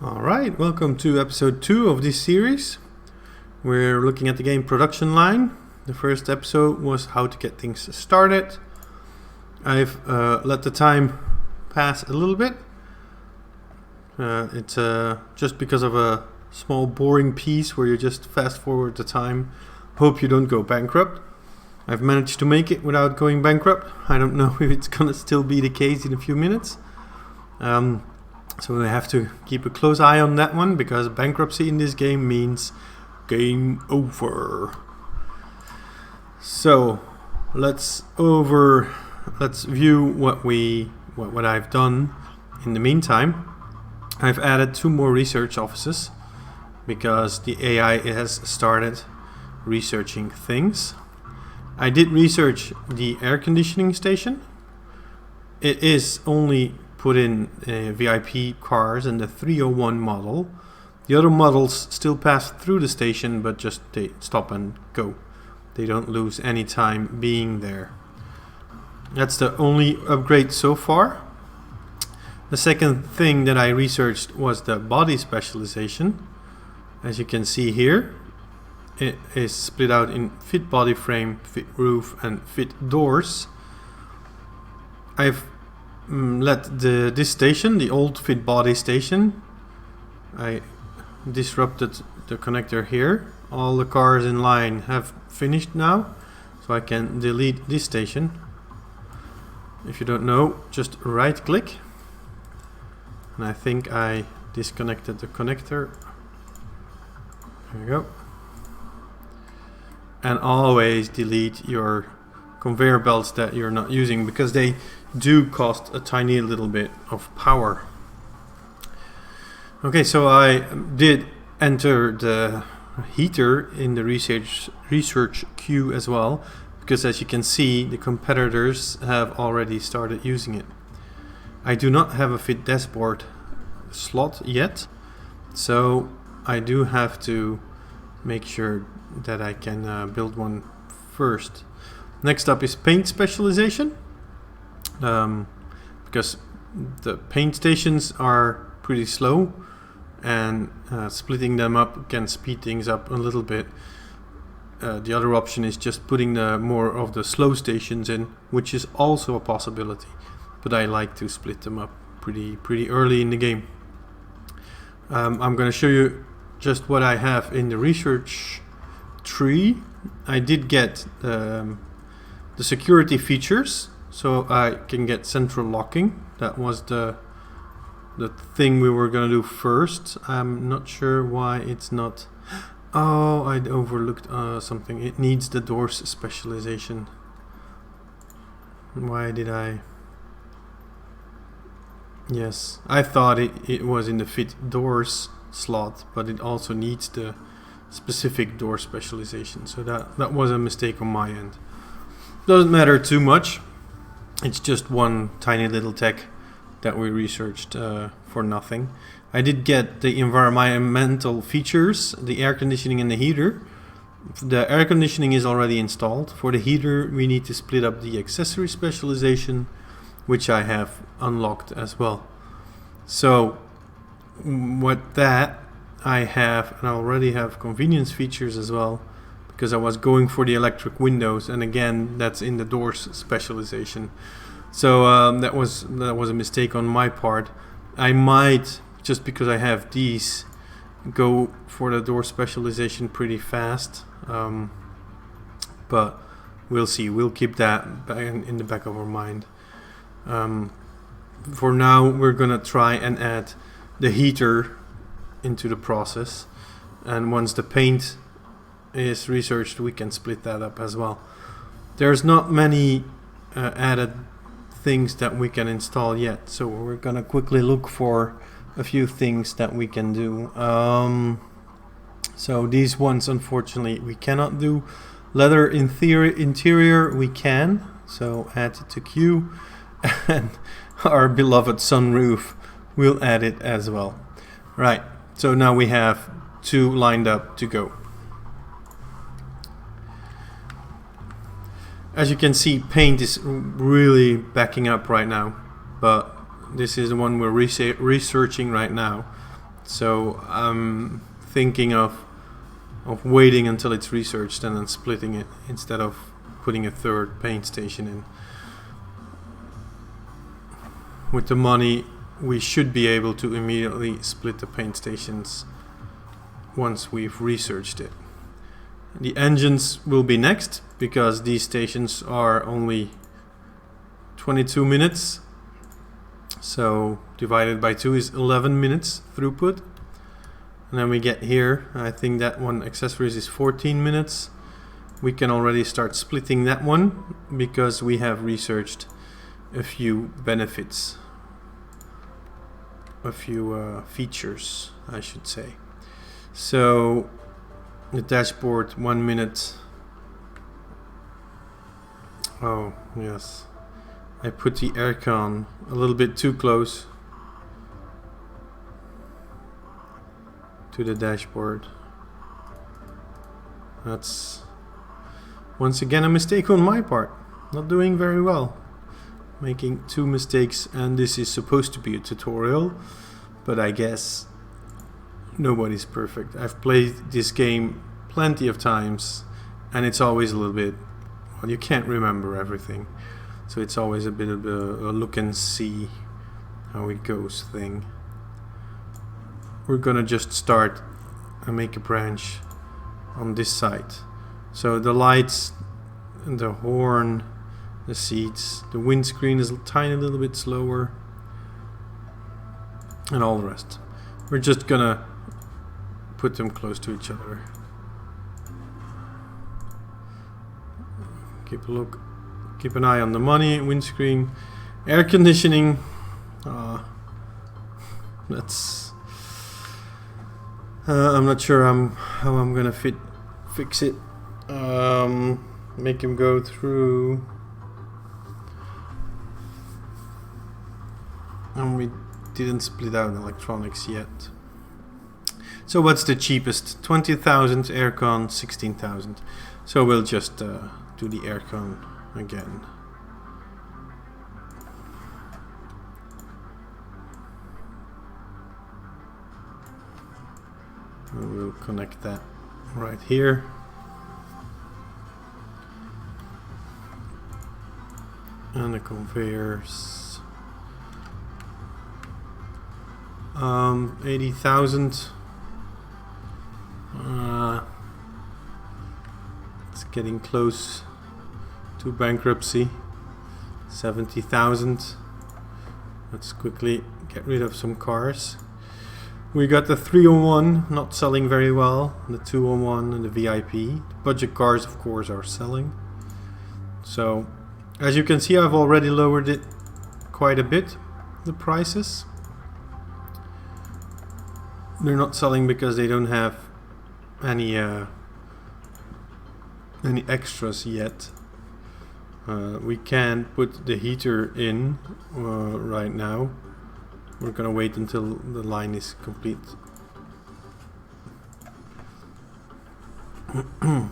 Alright, welcome to episode 2 of this series. We're looking at the game production line. The first episode was how to get things started. I've let the time pass a little bit. It's just because of a small boring piece where you just fast forward the time. Hope you don't go bankrupt. I've managed to make it without going bankrupt. I don't know if it's gonna still be the case in a few minutes. So we have to keep a close eye on that one, because bankruptcy in this game means game over. So let's view what I've done in the meantime. I've added 2 more research offices because the AI has started researching things. I did research the air conditioning station. It is only put in VIP cars and the 301 model. The other models still pass through the station, but just they stop and go. They don't lose any time being there. That's the only upgrade so far. The second thing that I researched was the body specialization. As you can see here, it is split out in fit body frame, fit roof and fit doors. I've let this station, the old fit body station, I disrupted the connector here. All the cars in line have finished now, so I can delete this station. If you don't know, just right click, and I think I disconnected the connector. There we go. And always delete your conveyor belts that you're not using, because they do cost a tiny little bit of power. Okay, so I did enter the heater in the research queue as well, because as you can see, the competitors have already started using it. I do not have a fit dashboard slot yet, so I do have to make sure that I can build one first. Next up is paint specialization, because the paint stations are pretty slow, and splitting them up can speed things up a little bit. The other option is just putting more of the slow stations in, which is also a possibility, but I like to split them up pretty early in the game. I'm going to show you just what I have in the research tree. I did get the security features, so I can get central locking. That was the thing we were gonna do first. I'm not sure why it's not. Oh, I overlooked something. It needs the doors specialization. Why did I? Yes, I thought it was in the fit doors slot, but it also needs the specific door specialization. So that was a mistake on my end. Doesn't matter too much. It's just one tiny little tech that we researched for nothing. I did get the environmental features, the air conditioning and the heater. The air conditioning is already installed. For the heater, we need to split up the accessory specialization, which I have unlocked as well. So what that I have, and I already have convenience features as well, because I was going for the electric windows, and again, that's in the doors specialization. So that was a mistake on my part. I might, just because I have these, go for the door specialization pretty fast, but we'll see. We'll keep that in the back of our mind. For now, we're gonna try and add the heater into the process, and once the paint is researched, we can split that up as well. There's not many added things that we can install yet, so we're gonna quickly look for a few things that we can do. So these ones, unfortunately, we cannot do. Leather interior we can, so add it to queue, and our beloved sunroof, we'll add it as well. Right, so now we have 2 lined up to go. As you can see, paint is really backing up right now, but this is the one we're researching right now. So I'm thinking of waiting until it's researched and then splitting it instead of putting a third paint station in. With the money, we should be able to immediately split the paint stations once we've researched it. The engines will be next, because these stations are only 22 minutes. So divided by 2 is 11 minutes throughput. And then we get here, I think that one accessories is 14 minutes. We can already start splitting that one because we have researched a few benefits, a few features, I should say. So the dashboard, 1 minute. Oh yes, I put the aircon a little bit too close to the dashboard. That's once again a mistake on my part. Not doing very well. Making 2 mistakes, and this is supposed to be a tutorial, but I guess nobody's perfect. I've played this game plenty of times, and it's always a little bit, well, you can't remember everything. So it's always a bit of a look and see how it goes thing. We're gonna just start and make a branch on this side. So the lights, and the horn, the seats, the windscreen is a tiny little bit slower, and all the rest. We're just gonna put them close to each other. Keep a look, keep an eye on the money, windscreen, air conditioning. That's I'm not sure how I'm gonna fix it. Make him go through. And we didn't split out electronics yet. So what's the cheapest? 20,000 aircon, 16,000. So we'll just do the aircon again. And we'll connect that right here. And the conveyors. 80,000. It's getting close to bankruptcy. 70,000. Let's quickly get rid of some cars. We got the 301 not selling very well, the 201 and the VIP. The budget cars, of course, are selling. So, as you can see, I've already lowered it quite a bit, the prices. They're not selling because they don't have any extras yet. We can put the heater in right now. We're gonna wait until the line is complete. I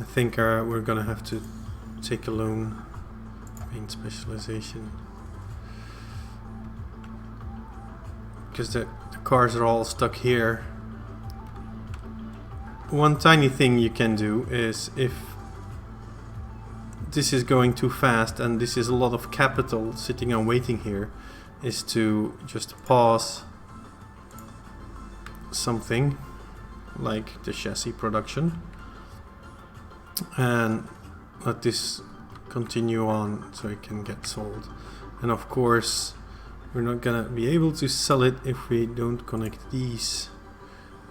think we're gonna have to take a loan, paint specialization, because the cars are all stuck here. One tiny thing you can do is, if this is going too fast and this is a lot of capital sitting and waiting here, is to just pause something like the chassis production and let this continue on so it can get sold. And of course we're not gonna be able to sell it if we don't connect these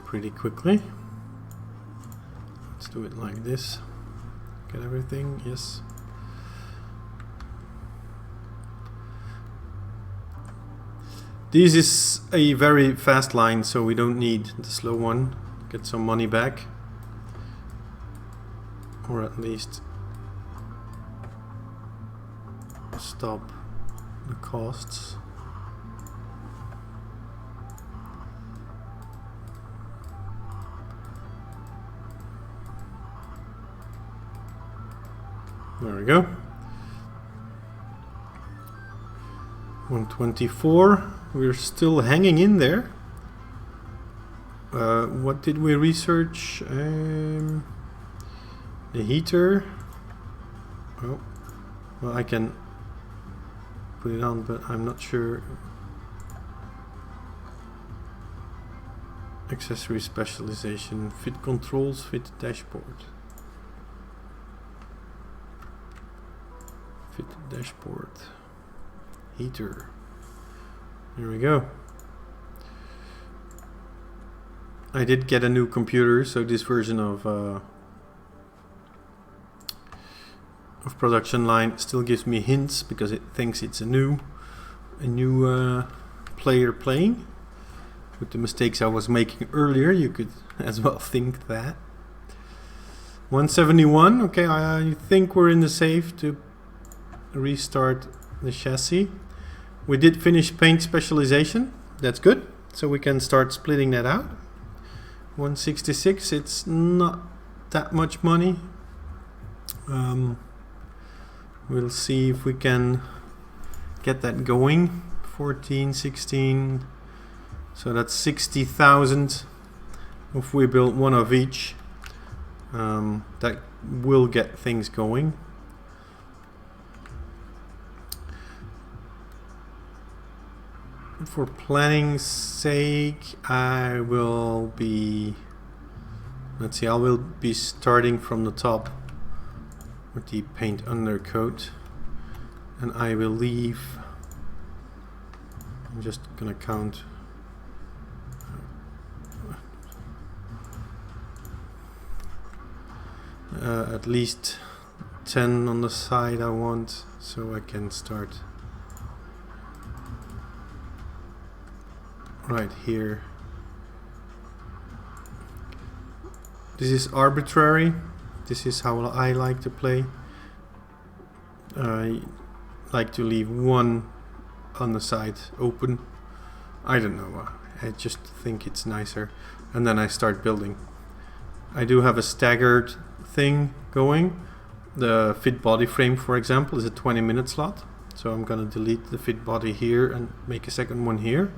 pretty quickly. Let's do it like this. Get everything, yes. This is a very fast line, so we don't need the slow one. Get some money back, or at least stop the costs. There we go. 124. We're still hanging in there. what did we research? The heater. Oh, well, I can put it on, but I'm not sure. Accessory specialization, fit controls, fit dashboard. Fit dashboard. Heater. There we go. I did get a new computer, so this version of production line still gives me hints because it thinks it's a new player playing. With the mistakes I was making earlier, you could as well think that. 171. Okay, I think we're in the safe to restart the chassis. We did finish paint specialization. That's good. So we can start splitting that out. 166. It's not that much money. We'll see if we can get that going. 14, 16. So that's 60,000 if we build one of each. That will get things going. For planning's sake, I will be, let's see, I will be starting from the top with the paint undercoat, and I will leave, I'm just gonna count at least 10 on the side I want, so I can start right here. This is arbitrary. This is how I like to play. I like to leave one on the side open. I don't know, I just think it's nicer. And then I start building. I do have a staggered thing going. The fit body frame, for example, is a 20-minute slot. So I'm gonna delete the fit body here and make a second one here.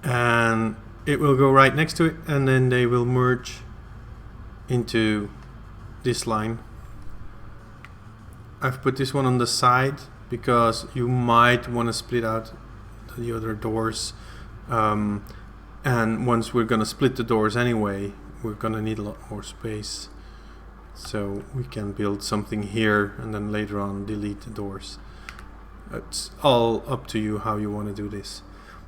And it will go right next to it, and then they will merge into this line. I've put this one on the side because you might want to split out the other doors, and once we're gonna split the doors anyway, we're gonna need a lot more space, so we can build something here and then later on delete the doors. It's all up to you how you want to do this.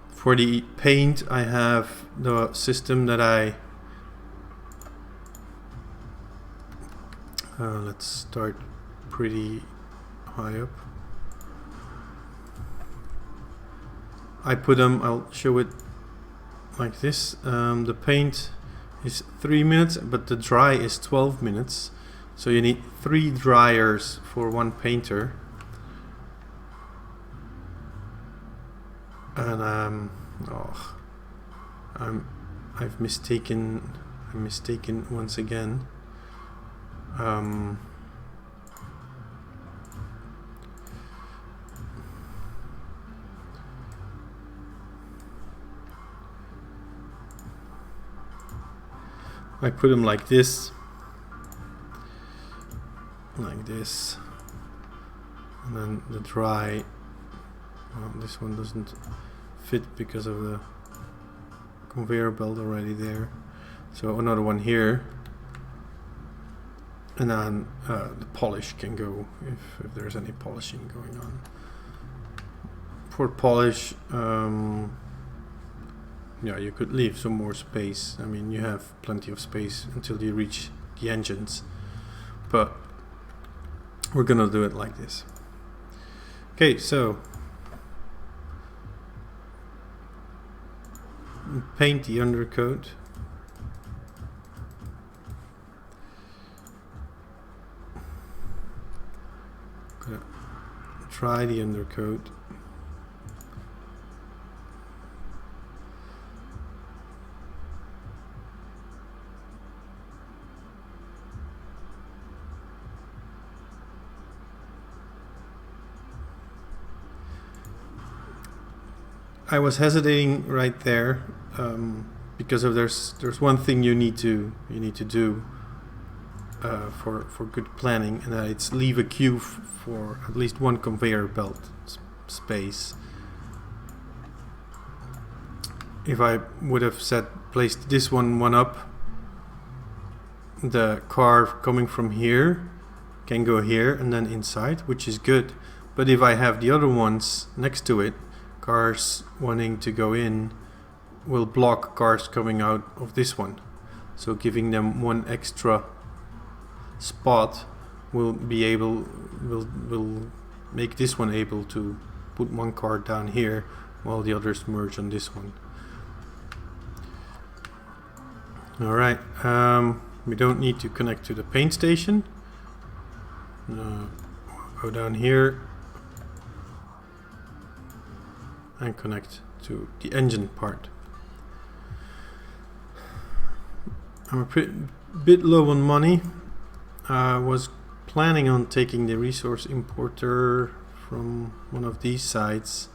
For the paint, I have the system that let's start pretty high up. I put them, I'll show it like this. The paint is 3 minutes, but the dry is 12 minutes. So you need 3 dryers for one painter. And I'm mistaken once again. I put them like this, and then the dry. Well, this one doesn't fit because of the conveyor belt already there. So another one here, and then the polish can go if there's any polishing going on. For polish, yeah, you could leave some more space. I mean, you have plenty of space until you reach the engines, but we're gonna do it like this. Okay, so paint the undercoat. Gonna try the undercoat. I was hesitating right there because of there's one thing you need to do for good planning, and that it's leave a queue for at least one conveyor belt space. If I would have placed this one up, the car coming from here can go here and then inside, which is good. But if I have the other ones next to it, cars wanting to go in will block cars coming out of this one. So giving them one extra spot will make this one able to put one car down here while the others merge on this one. Alright, we don't need to connect to the paint station. Go down here and connect to the engine part. I'm a bit low on money. I was planning on taking the resource importer from one of these sites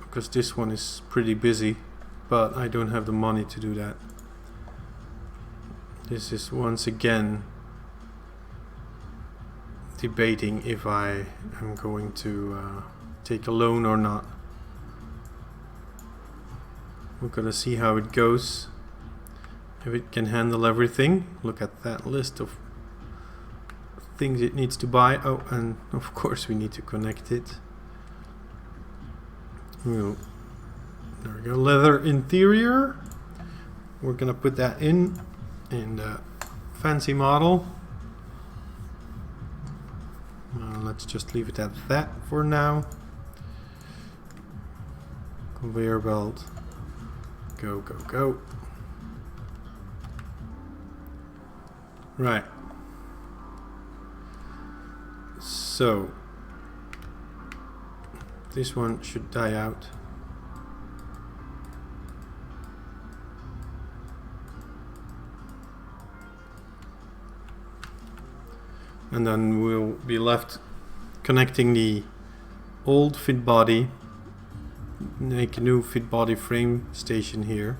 because this one is pretty busy, but I don't have the money to do that. This is once again debating if I am going to take a loan or not. We're gonna see how it goes. If it can handle everything. Look at that list of things it needs to buy. Oh, and of course we need to connect it. There we go. Leather interior. We're gonna put that in the fancy model. Let's just leave it at that for now. Conveyor belt. Go, go, go. Right. So this one should die out. And then we'll be left connecting the old fit body, make a new fit body frame station here.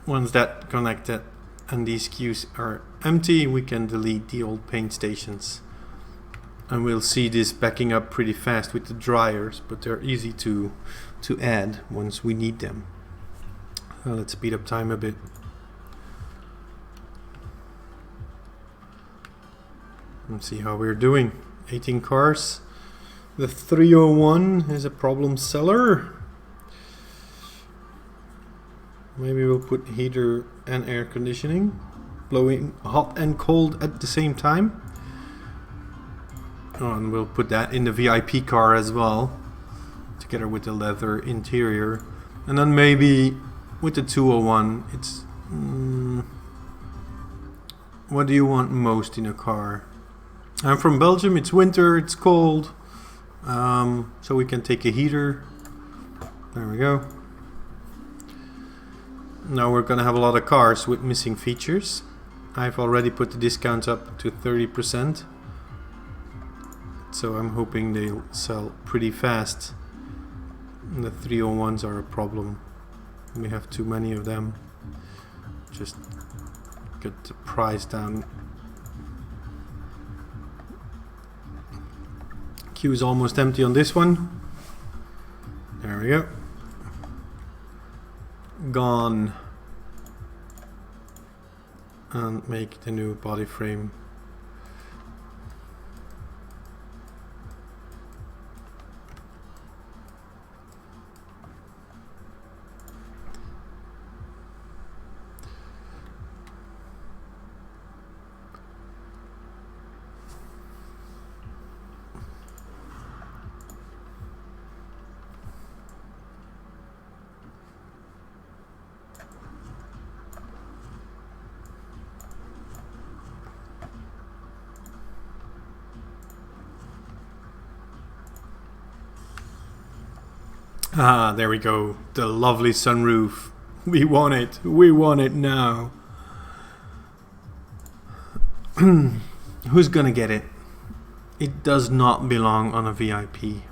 Once that connected and these queues are empty, we can delete the old paint stations. And we'll see this backing up pretty fast with the dryers, but they're easy to add once we need them. Let's speed up time a bit. Let's see how we're doing. 18 cars. The 301 is a problem seller. Maybe we'll put heater and air conditioning, blowing hot and cold at the same time. Oh, and we'll put that in the VIP car as well, together with the leather interior. And then maybe with the 201, it's what do you want most in a car? I'm from Belgium. It's winter. It's cold, so we can take a heater. There we go. Now we're gonna have a lot of cars with missing features. I've already put the discounts up to 30%, so I'm hoping they'll sell pretty fast. And the 301s are a problem. We have too many of them. Just get the price down. Queue is almost empty on this one. There we go. Gone. And make the new body frame. Ah, there we go. The lovely sunroof. We want it. We want it now. Who's gonna get it? It does not belong on a VIP.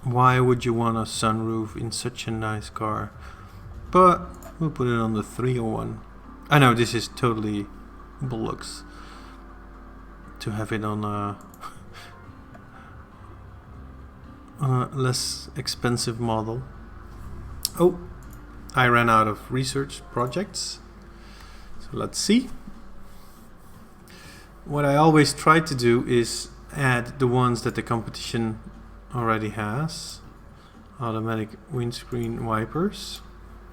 Why would you want a sunroof in such a nice car? But we'll put it on the 301. I know this is totally bollocks to have it on a less expensive model. Oh, I ran out of research projects. So let's see. What I always try to do is add the ones that the competition already has. Automatic windscreen wipers.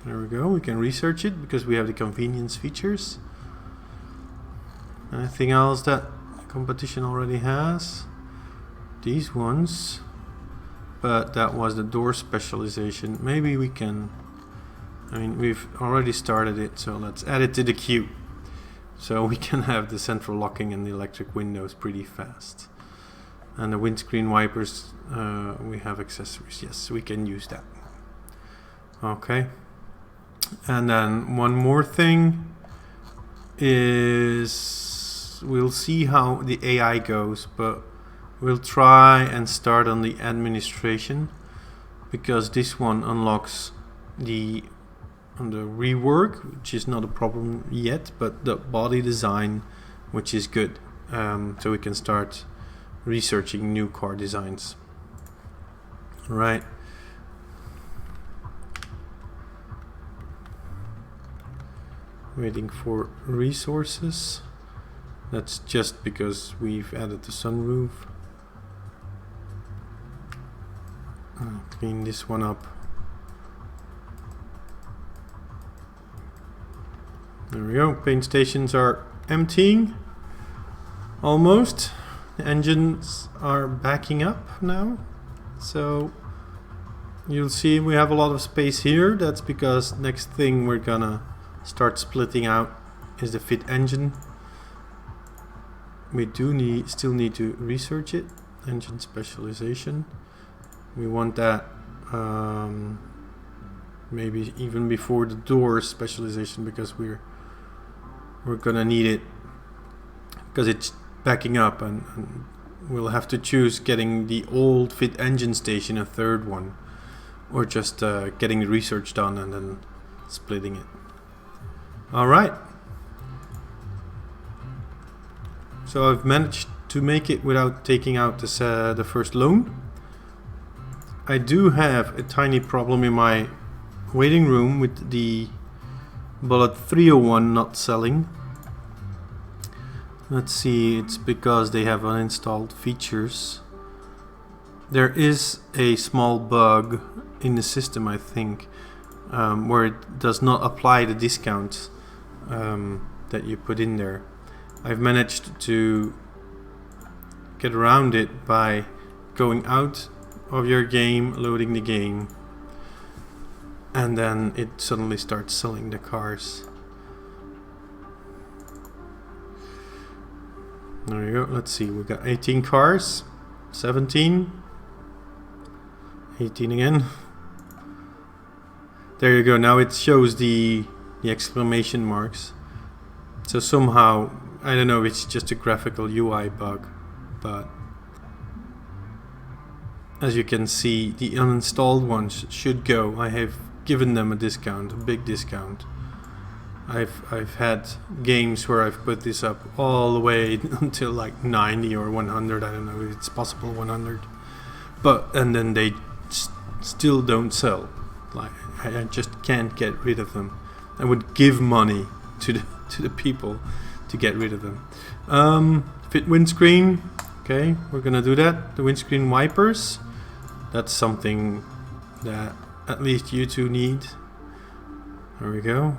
There we go. We can research it because we have the convenience features. Anything else that the competition already has? These ones. But that was the door specialization. Maybe we can... I mean, we've already started it, so let's add it to the queue. So we can have the central locking and the electric windows pretty fast. And the windscreen wipers, we have accessories. Yes, we can use that. Okay. And then one more thing is we'll see how the AI goes, but we'll try and start on the administration because this one unlocks the rework, which is not a problem yet, but the body design, which is good. So we can start researching new car designs. All right. Waiting for resources. That's just because we've added the sunroof. Clean this one up. There we go. Paint stations are emptying. Almost. The engines are backing up now. So you'll see we have a lot of space here. That's because next thing we're gonna start splitting out is the fit engine. We do still need to research it. Engine specialization. We want that maybe even before the door specialization because we're gonna need it because it's backing up and we'll have to choose getting the old fit engine station a third one or just getting the research done and then splitting it. Alright, so I've managed to make it without taking out this, the first loan. I do have a tiny problem in my waiting room with the bullet 301 not selling. Let's see, it's because they have uninstalled features. There is a small bug in the system, I think, where it does not apply the discount that you put in there. I've managed to get around it by going out of your game, loading the game, and then it suddenly starts selling the cars. There you go. Let's see, we got 18 cars, 17, 18 again. There you go. Now it shows the exclamation marks. So somehow, I don't know if it's just a graphical UI bug, but as you can see, the uninstalled ones should go. I have given them a discount, a big discount. I've had games where I've put this up all the way until like 90 or 100. I don't know if it's possible 100, and then they still don't sell. Like I just can't get rid of them. I would give money to the people to get rid of them. Fit windscreen. Okay, we're gonna do that. The windscreen wipers. That's something that at least you two need. There we go.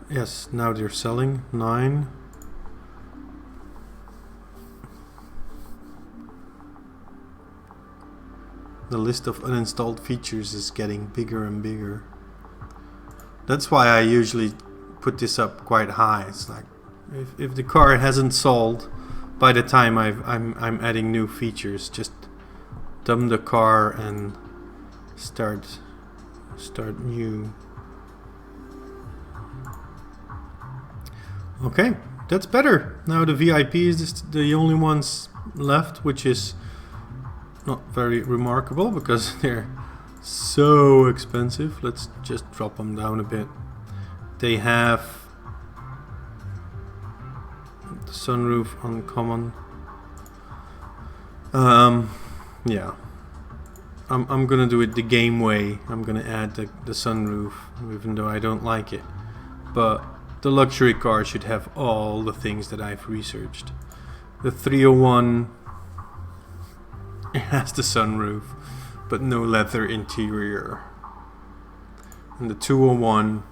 Yes, now they're selling 9. The list of uninstalled features is getting bigger and bigger. That's why I usually put this up quite high. It's like if the car hasn't sold by the time I'm adding new features, just dump the car and start new. Okay, that's better. Now the VIP is just the only ones left, which is not very remarkable because they're so expensive. Let's just drop them down a bit. They have the sunroof uncommon. Yeah. I'm gonna do it the game way. I'm gonna add the sunroof, even though I don't like it. But the luxury car should have all the things that I've researched. The 301, it has the sunroof, but no leather interior. And the 201,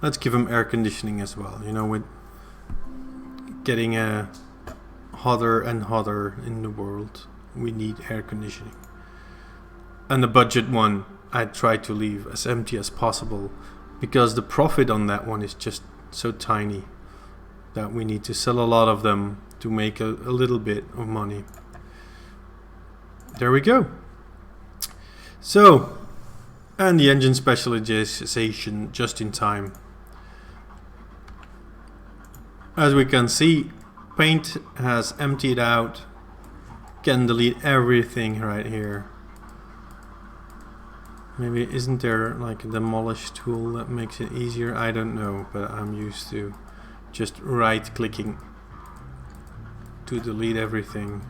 let's give them air conditioning as well. You know, with getting a hotter and hotter in the world, we need air conditioning. And the budget one, I try to leave as empty as possible because the profit on that one is just so tiny that we need to sell a lot of them to make a little bit of money. There we go. So, and the engine specialization just in time. As we can see, paint has emptied out. Can delete everything right here. Maybe isn't there like a demolish tool that makes it easier? I don't know, but I'm used to just right clicking to delete everything.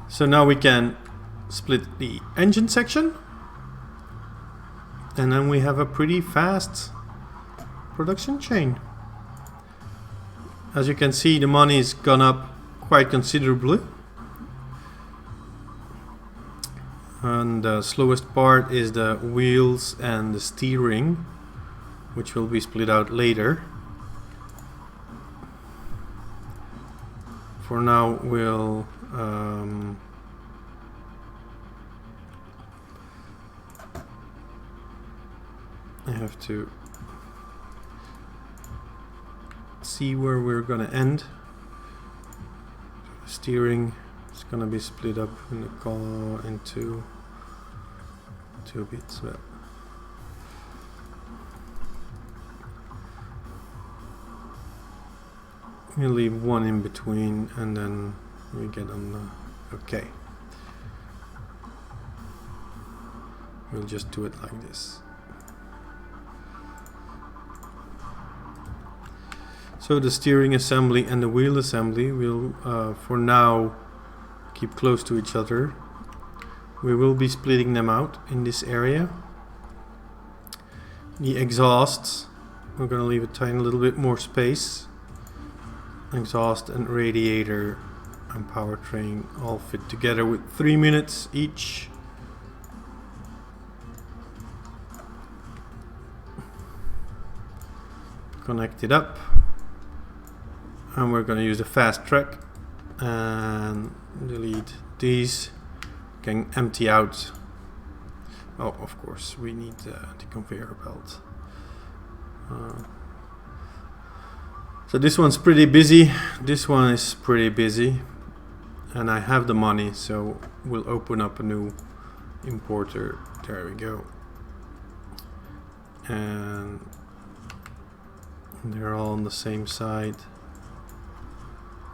So now we can split the engine section, and then we have a pretty fast production chain. As you can see, the money's gone up quite considerably. And the slowest part is the wheels and the steering, which will be split out later. For now, we'll I have to see where we're gonna end. Steering is gonna be split up in the car into two bits. Well, we'll leave one in between, and then we get on the okay. We'll just do it like this. So the steering assembly and the wheel assembly will, for now, keep close to each other. We will be splitting them out in this area. The exhausts, we're going to leave a tiny little bit more space. Exhaust and radiator and powertrain all fit together with 3 minutes each. Connect it up. And we're going to use the fast track and delete these. Can empty out. Oh, of course, we need the conveyor belt. So this one's pretty busy. This one is pretty busy. And I have the money, so we'll open up a new importer. There we go. And they're all on the same side,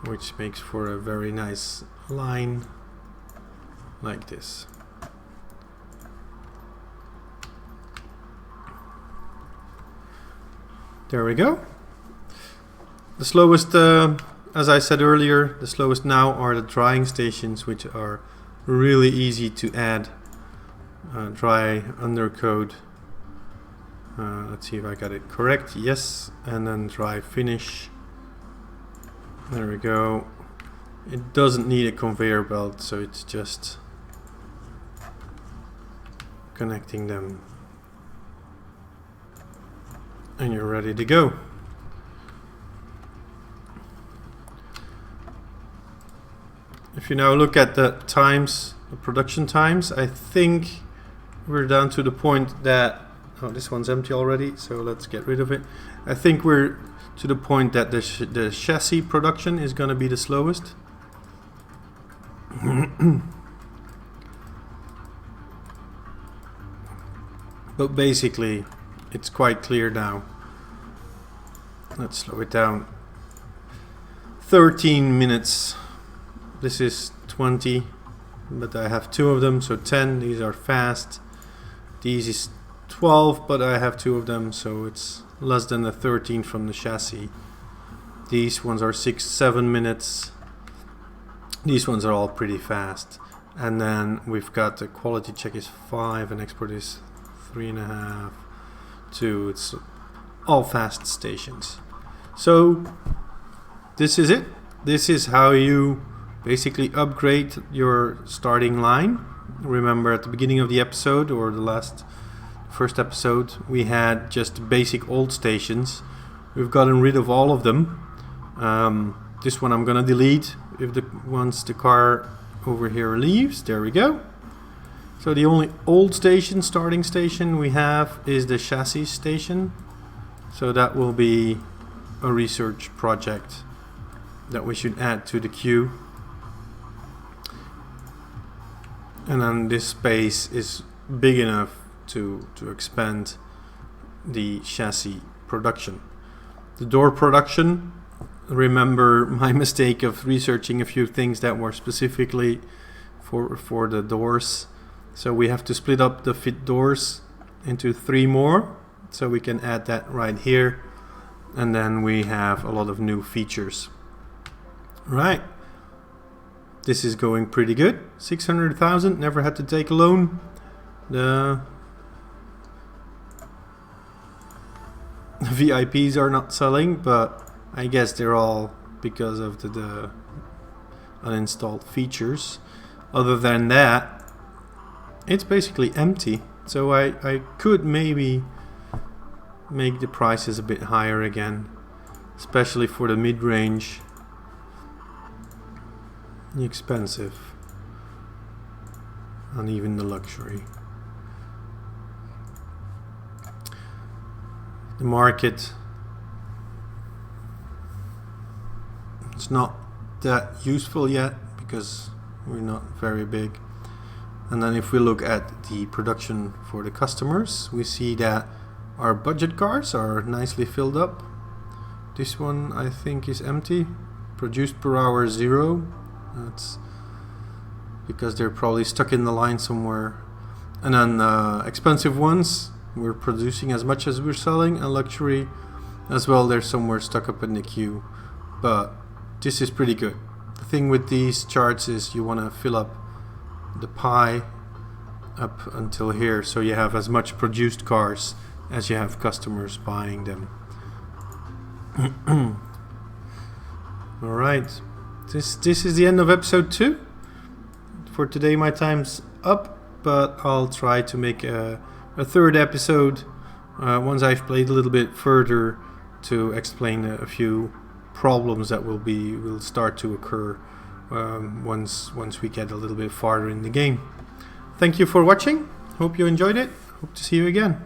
which makes for a very nice line like this. There we go. The slowest, as I said earlier, the slowest now are the drying stations, which are really easy to add. Dry, undercoat. Let's see if I got it correct. Yes, and then dry finish. There we go. It doesn't need a conveyor belt, so it's just connecting them. And you're ready to go. If you now look at the times, the production times, I think we're down to the point that, oh, this one's empty already, so let's get rid of it. I think we're to the point that the chassis production is going to be the slowest. But basically it's quite clear now. Let's slow it down. 13 minutes. This is 20, but I have 2 of them, so 10. These are fast. These is 12, but I have 2 of them, so it's less than the 13 from the chassis. These ones are 6-7 minutes. These ones are all pretty fast. And then we've got the quality check is 5 and export is 3.5, 2. It's all fast stations. So this is it. This is how you basically upgrade your starting line. Remember at the beginning of the episode, or the first episode, we had just basic old stations. We've gotten rid of all of them. This one I'm gonna delete once the car over here leaves. There we go. So the only old starting station we have is the chassis station. So that will be a research project that we should add to the queue. And then this space is big enough to expand the chassis production. The door production, remember my mistake of researching a few things that were specifically for the doors. So we have to split up the fit doors into 3 more, so we can add that right here, and then we have a lot of new features. Right, this is going pretty good. 600,000, never had to take a loan. The VIPs are not selling, but I guess they're all because of the uninstalled features. Other than that, it's basically empty. So I could maybe make the prices a bit higher again, especially for the mid-range. The expensive, and even the luxury. The market, it's not that useful yet because we're not very big. And then if we look at the production for the customers, we see that our budget cars are nicely filled up. This one I think is empty. Produced per hour 0. That's because they're probably stuck in the line somewhere. And then expensive ones, we're producing as much as we're selling, and luxury as well, they're somewhere stuck up in the queue. But this is pretty good. The thing with these charts is you want to fill up the pie up until here, so you have as much produced cars as you have customers buying them. Alright, this is the end of episode 2. For today my time's up, but I'll try to make a 3rd episode once I've played a little bit further to explain a few problems that will start to occur once we get a little bit farther in the game. Thank you for watching. Hope you enjoyed it. Hope to see you again.